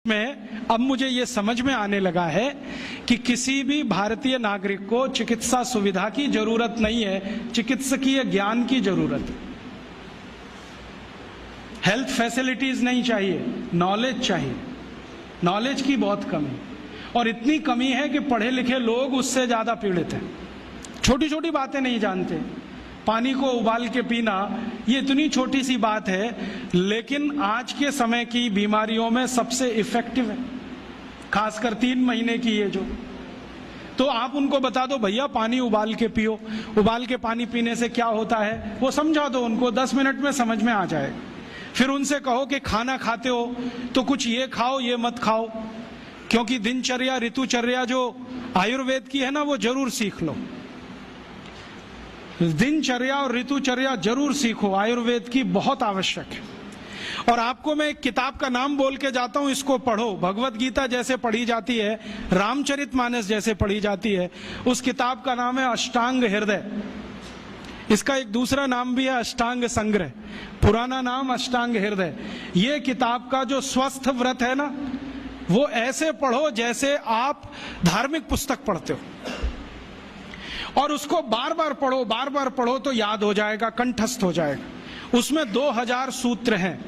में अब मुझे ये समझ में आने लगा है कि किसी भी भारतीय नागरिक को चिकित्सा सुविधा की जरूरत नहीं है, चिकित्सकीय ज्ञान की जरूरत है। हेल्थ फैसिलिटीज नहीं चाहिए, नॉलेज चाहिए। नॉलेज की बहुत कमी, और इतनी कमी है कि पढ़े लिखे लोग उससे ज्यादा पीड़ित हैं। छोटी छोटी बातें नहीं जानते। पानी को उबाल के पीना, ये इतनी छोटी सी बात है, लेकिन आज के समय की बीमारियों में सबसे इफेक्टिव है, खासकर 3 महीने की ये जो। तो आप उनको बता दो भैया पानी उबाल के पियो, उबाल के पानी पीने से क्या होता है वो समझा दो उनको, 10 मिनट में समझ में आ जाएगा। फिर उनसे कहो कि खाना खाते हो तो कुछ ये खाओ ये मत खाओ, क्योंकि दिनचर्या ऋतुचर्या जो आयुर्वेद की है ना, वो जरूर सीख लो। दिनचर्या और ऋतुचर्या जरूर सीखो, आयुर्वेद की बहुत आवश्यक है। और आपको मैं एक किताब का नाम बोल के जाता हूं, इसको पढ़ो। भगवत गीता जैसे पढ़ी जाती है, रामचरितमानस जैसे पढ़ी जाती है, उस किताब का नाम है अष्टांग हृदय। इसका एक दूसरा नाम भी है अष्टांग संग्रह, पुराना नाम अष्टांग हृदय। ये किताब का जो स्वस्थ व्रत है ना, वो ऐसे पढ़ो जैसे आप धार्मिक पुस्तक पढ़ते हो, और उसको बार बार पढ़ो तो याद हो जाएगा, कंठस्थ हो जाएगा। उसमें 2000 सूत्र हैं।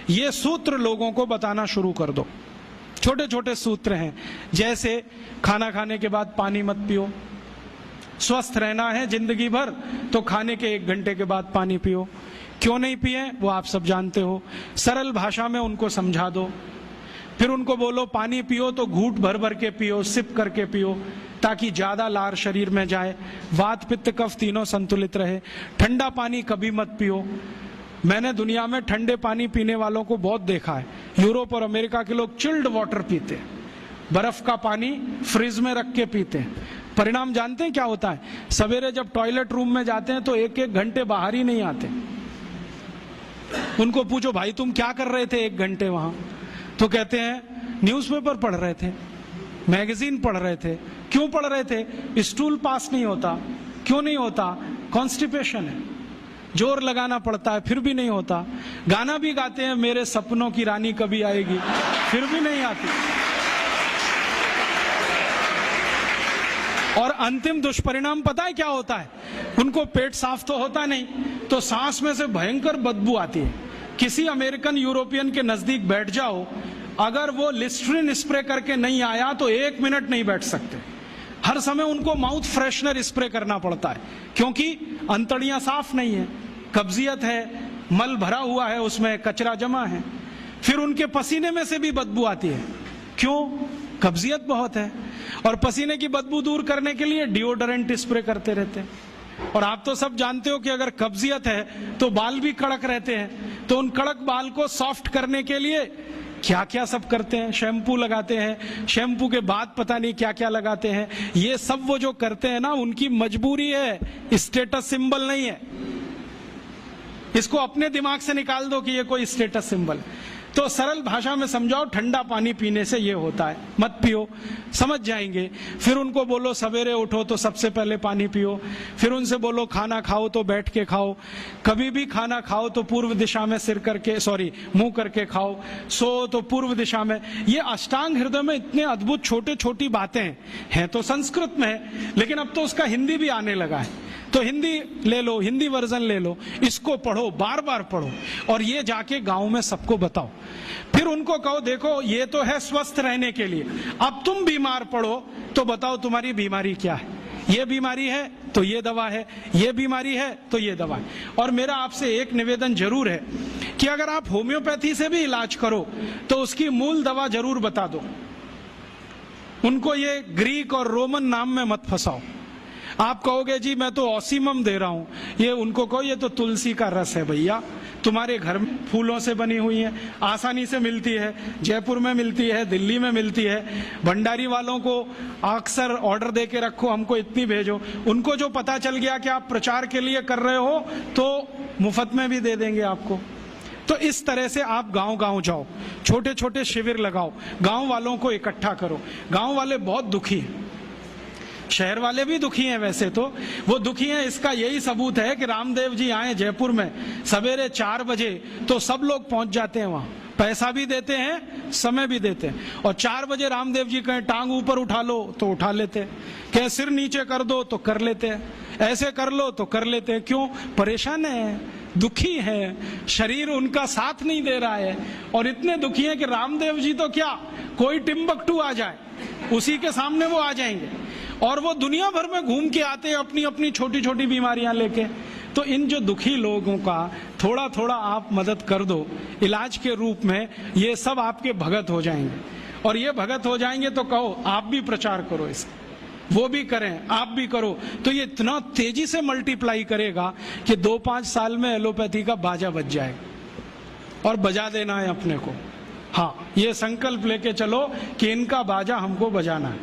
ये सूत्र लोगों को बताना शुरू कर दो। छोटे छोटे सूत्र हैं, जैसे खाना खाने के बाद पानी मत पियो, स्वस्थ रहना है जिंदगी भर तो खाने के 1 घंटे के बाद पानी पियो। क्यों नहीं पिए वो आप सब जानते हो, सरल भाषा में उनको समझा दो। फिर उनको बोलो पानी पियो तो घूंट भर भर के पियो, सिप करके पियो, ताकि ज्यादा लार शरीर में जाए, वात पित्त कफ तीनों संतुलित रहे। ठंडा पानी कभी मत पियो। मैंने दुनिया में ठंडे पानी पीने वालों को बहुत देखा है। यूरोप और अमेरिका के लोग चिल्ड वाटर पीते हैं, बर्फ का पानी फ्रिज में रख के पीते हैं। परिणाम जानते हैं क्या होता है? सवेरे जब टॉयलेट रूम में जाते हैं तो 1-1 घंटे बाहर ही नहीं आते। उनको पूछो भाई तुम क्या कर रहे थे 1 घंटे वहां? तो कहते हैं न्यूज़पेपर पढ़ रहे थे, मैगजीन पढ़ रहे थे। क्यों पढ़ रहे थे? स्टूल पास नहीं होता। क्यों नहीं होता? कॉन्स्टिपेशन है, जोर लगाना पड़ता है फिर भी नहीं होता। गाना भी गाते हैं मेरे सपनों की रानी कभी आएगी, फिर भी नहीं आती। और अंतिम दुष्परिणाम पता है क्या होता है? उनको पेट साफ तो होता नहीं, तो सांस में से भयंकर बदबू आती है। किसी अमेरिकन यूरोपियन के नजदीक बैठ जाओ, अगर वो लिस्ट्रीन स्प्रे करके नहीं आया तो 1 मिनट नहीं बैठ सकते। हर समय उनको माउथ फ्रेशनर स्प्रे करना पड़ता है, क्योंकि अंतड़ियां साफ नहीं है, कब्जियत है, मल भरा हुआ है, उसमें कचरा जमा है। फिर उनके पसीने में से भी बदबू आती है। क्यों? कब्जियत बहुत है। और पसीने की बदबू दूर करने के लिए डिओडोरेंट स्प्रे करते रहते हैं। और आप तो सब जानते हो कि अगर कब्जियत है तो बाल भी कड़क रहते हैं, तो उन कड़क बाल को सॉफ्ट करने के लिए क्या क्या सब करते हैं। शैम्पू लगाते हैं, शैम्पू के बाद पता नहीं क्या क्या लगाते हैं। ये सब वो जो करते हैं ना, उनकी मजबूरी है, स्टेटस सिंबल नहीं है। इसको अपने दिमाग से निकाल दो कि ये कोई स्टेटस सिंबल है। तो सरल भाषा में समझाओ, ठंडा पानी पीने से ये होता है, मत पियो, समझ जाएंगे। फिर उनको बोलो सवेरे उठो तो सबसे पहले पानी पियो। फिर उनसे बोलो खाना खाओ तो बैठ के खाओ, कभी भी खाना खाओ तो पूर्व दिशा में मुंह करके खाओ, सो तो पूर्व दिशा में। ये अष्टांग हृदय में इतने अद्भुत छोटे छोटी बातें हैं तो संस्कृत में है, लेकिन अब तो उसका हिंदी भी आने लगा है। तो हिंदी ले लो, हिंदी वर्जन ले लो, इसको पढ़ो, बार बार पढ़ो, और ये जाके गांव में सबको बताओ। फिर उनको कहो देखो ये तो है स्वस्थ रहने के लिए, अब तुम बीमार पड़ो तो बताओ तुम्हारी बीमारी क्या है। ये बीमारी है तो ये दवा है, ये बीमारी है तो ये दवा है। और मेरा आपसे एक निवेदन जरूर है कि अगर आप होम्योपैथी से भी इलाज करो तो उसकी मूल दवा जरूर बता दो। उनको ये ग्रीक और रोमन नाम में मत फंसाओ। आप कहोगे जी मैं तो ऑसीमम दे रहा हूं, ये उनको कहो ये तो तुलसी का रस है भैया, तुम्हारे घर में फूलों से बनी हुई है, आसानी से मिलती है, जयपुर में मिलती है, दिल्ली में मिलती है। भंडारी वालों को अक्सर ऑर्डर दे के रखो, हमको इतनी भेजो। उनको जो पता चल गया कि आप प्रचार के लिए कर रहे हो तो मुफ्त में भी दे देंगे आपको। तो इस तरह से आप गांव गांव जाओ, छोटे छोटे शिविर लगाओ, गांव वालों को इकट्ठा करो। गांव वाले बहुत दुखी हैं, शहर वाले भी दुखी हैं। वैसे तो वो दुखी हैं, इसका यही सबूत है कि रामदेव जी आए जयपुर में सवेरे 4 बजे तो सब लोग पहुंच जाते हैं वहां। पैसा भी देते हैं, समय भी देते हैं। और 4 बजे रामदेव जी कहें टांग ऊपर उठा लो तो उठा लेते हैं, कहें सिर नीचे कर दो तो कर लेते हैं, ऐसे कर लो तो कर लेते हैं। क्यों? परेशान है, दुखी है, शरीर उनका साथ नहीं दे रहा है। और इतने दुखी हैं कि रामदेव जी तो क्या, कोई टिम्बकटू आ जाए उसी के सामने वो आ जाएंगे। और वो दुनिया भर में घूम के आते हैं अपनी अपनी छोटी छोटी बीमारियां लेके। तो इन जो दुखी लोगों का थोड़ा थोड़ा आप मदद कर दो इलाज के रूप में, ये सब आपके भगत हो जाएंगे। और ये भगत हो जाएंगे तो कहो आप भी प्रचार करो इसका, वो भी करें, आप भी करो, तो ये इतना तेजी से मल्टीप्लाई करेगा कि 2-5 साल में एलोपैथी का बाजा बज जाएगा। और बजा देना है अपने को। हाँ, ये संकल्प लेके चलो कि इनका बाजा हमको बजाना है।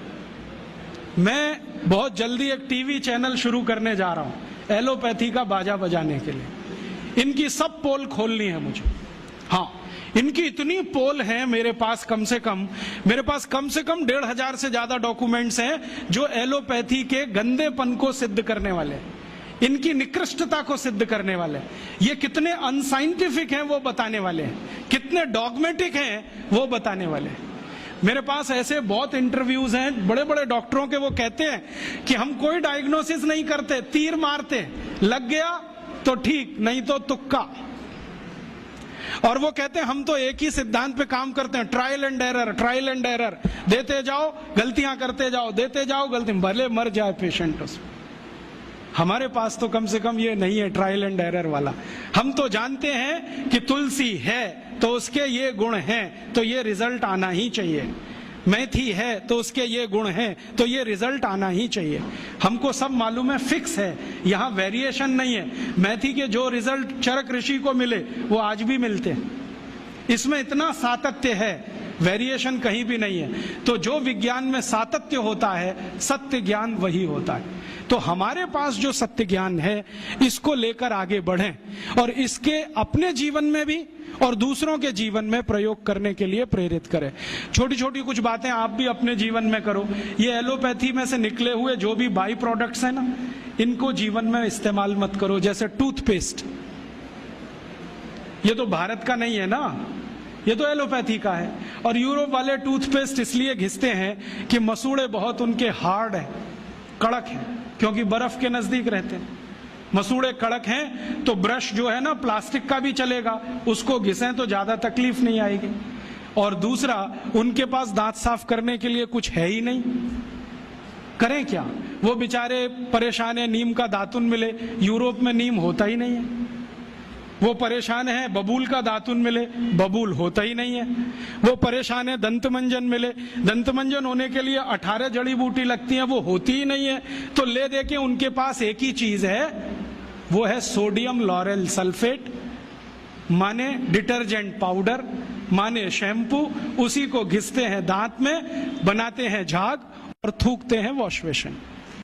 मैं बहुत जल्दी एक टीवी चैनल शुरू करने जा रहा हूं एलोपैथी का बाजा बजाने के लिए। इनकी सब पोल खोलनी है मुझे। हाँ, इनकी इतनी पोल हैं मेरे पास, कम से कम 1,500 से ज्यादा डॉक्यूमेंट्स हैं जो एलोपैथी के गंदेपन को सिद्ध करने वाले, इनकी निकृष्टता को सिद्ध करने वाले, ये कितने अनसाइंटिफिक हैं वो बताने वाले हैं, कितने डॉगमेटिक हैं वो बताने वाले हैं। मेरे पास ऐसे बहुत इंटरव्यूज हैं बड़े बड़े डॉक्टरों के, वो कहते हैं कि हम कोई डायग्नोसिस नहीं करते, तीर मारते, लग गया तो ठीक, नहीं तो तुक्का। और वो कहते हैं हम तो एक ही सिद्धांत पे काम करते हैं, ट्रायल एंड एरर, देते जाओ गलतियां करते जाओ, देते जाओ गलती, भले मर जाए पेशेंट उसमें। हमारे पास तो कम से कम ये नहीं है ट्रायल एंड एरर वाला। हम तो जानते हैं कि तुलसी है तो उसके ये गुण हैं तो ये रिजल्ट आना ही चाहिए, मेथी है तो उसके ये गुण हैं तो ये रिजल्ट आना ही चाहिए। हमको सब मालूम है, फिक्स है, यहाँ वेरिएशन नहीं है। मेथी के जो रिजल्ट चरक ऋषि को मिले वो आज भी मिलते हैं। इसमें इतना सातत्य है, वेरिएशन कहीं भी नहीं है। तो जो विज्ञान में सातत्य होता है, सत्य ज्ञान वही होता है। तो हमारे पास जो सत्य ज्ञान है इसको लेकर आगे बढ़ें और इसके अपने जीवन में भी और दूसरों के जीवन में प्रयोग करने के लिए प्रेरित करें। छोटी छोटी कुछ बातें आप भी अपने जीवन में करो। ये एलोपैथी में से निकले हुए जो भी बाई प्रोडक्ट्स हैं ना, इनको जीवन में इस्तेमाल मत करो। जैसे टूथपेस्ट, ये तो भारत का नहीं है ना, ये तो एलोपैथी का है। और यूरोप वाले टूथपेस्ट इसलिए घिसते हैं कि मसूड़े बहुत उनके हार्ड है, कड़क है, क्योंकि बर्फ के नजदीक रहते हैं। मसूड़े कड़क हैं तो ब्रश जो है ना प्लास्टिक का भी चलेगा, उसको घिसें तो ज्यादा तकलीफ नहीं आएगी। और दूसरा, उनके पास दांत साफ करने के लिए कुछ है ही नहीं, करें क्या? वो बेचारे परेशान है, नीम का दातुन मिले, यूरोप में नीम होता ही नहीं है। वो परेशान है बबूल का दातुन मिले, बबूल होता ही नहीं है। वो परेशान है दंतमंजन मिले, दंतमंजन होने के लिए 18 जड़ी बूटी लगती हैं, वो होती ही नहीं है। तो ले दे के उनके पास एक ही चीज है, वो है सोडियम लॉरेल सल्फेट, माने डिटर्जेंट पाउडर, माने शैम्पू। उसी को घिसते हैं दांत में, बनाते हैं झाग और थूकते हैं वॉश बेसिन।